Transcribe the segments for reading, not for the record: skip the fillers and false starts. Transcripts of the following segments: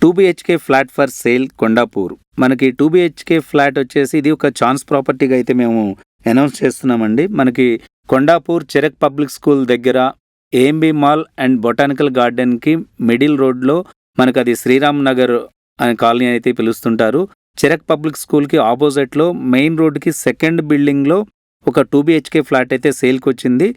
2 BHK flat for sale Kondapur. మనకి 2 BHK flat వచ్చేసి ఇది ఒక ఛాన్స్ ప్రాపర్టీగా అయితే మేము అనౌన్స్ చేస్తున్నామండి. మనకి కొండాపూర్ చెరక్ పబ్లిక్ స్కూల్ దగ్గర ఏఎంబీ మాల్ అండ్ బొటానికల్ గార్డెన్కి మిడిల్ రోడ్లో మనకు అది శ్రీరామ్ నగర్ అనే కాలనీ అయితే పిలుస్తుంటారు. చెరక్ పబ్లిక్ స్కూల్కి ఆపోజిట్లో మెయిన్ రోడ్కి సెకండ్ బిల్డింగ్లో ఒక 2 BHK ఫ్లాట్ అయితే సేల్కి వచ్చింది.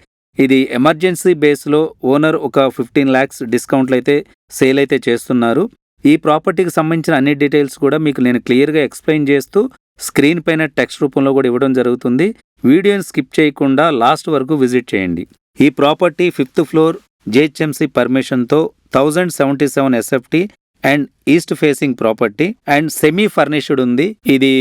ఇది ఎమర్జెన్సీ బేస్లో ఓనర్ ఒక 15 lakhs డిస్కౌంట్లు అయితే సేల్ అయితే చేస్తున్నారు. ఈ ప్రాపర్టీకి సంబంధించిన అన్ని డీటెయిల్స్ కూడా మీకు నేను క్లియర్గా ఎక్స్ప్లెయిన్ చేస్తూ స్క్రీన్ పైన టెక్స్ట్ రూపంలో కూడా ఇవ్వడం జరుగుతుంది. వీడియోని స్కిప్ చేయకుండా లాస్ట్ వరకు విజిట్ చేయండి. ఈ property 5th floor JHMC పర్మిషన్తో 1077 SFT and east facing property and semi furnished ఉంది. ఇది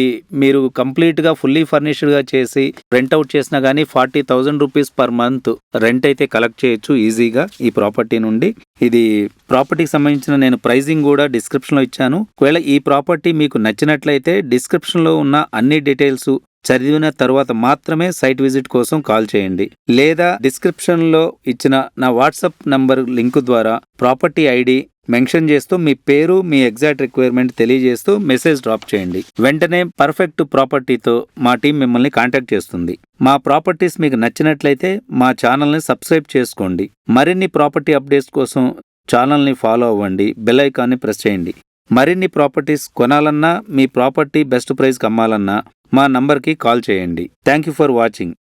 మీరు కంప్లీట్గా ఫుల్లీ ఫర్నిష్డ్గా చేసి రెంట్ అవుట్ చేసినా కానీ 40,000 రూపీస్ పర్ మంత్ రెంట్ అయితే కలెక్ట్ చేయొచ్చు ఈజీగా ఈ ప్రాపర్టీ నుండి. ఇది ప్రాపర్టీకి సంబంధించిన నేను ప్రైజింగ్ కూడా డిస్క్రిప్షన్లో ఇచ్చాను. ఒకవేళ ఈ ప్రాపర్టీ మీకు నచ్చినట్లయితే డిస్క్రిప్షన్లో ఉన్న అన్ని డీటెయిల్స్ చదివిన తర్వాత మాత్రమే సైట్ విజిట్ కోసం కాల్ చేయండి. లేదా డిస్క్రిప్షన్లో ఇచ్చిన నా వాట్సాప్ నంబర్ లింక్ ద్వారా ప్రాపర్టీ ఐడి మెన్షన్ చేస్తూ మీ పేరు, మీ ఎగ్జాక్ట్ రిక్వైర్మెంట్ తెలియజేస్తూ మెసేజ్ డ్రాప్ చేయండి. వెంటనే పర్ఫెక్ట్ ప్రాపర్టీతో మా టీం మిమ్మల్ని కాంటాక్ట్ చేస్తుంది. మా ప్రాపర్టీస్ మీకు నచ్చినట్లయితే మా ఛానల్ని సబ్స్క్రైబ్ చేసుకోండి. మరిన్ని ప్రాపర్టీ అప్డేట్స్ కోసం ఛానల్ని ఫాలో అవ్వండి. బెల్ ఐకాన్ని ప్రెస్ చేయండి. మరిన్ని ప్రాపర్టీస్ కొనాలన్నా, మీ ప్రాపర్టీ బెస్ట్ ప్రైస్కి అమ్మాలన్నా మా నంబర్కి కాల్ చేయండి. Thank you for watching.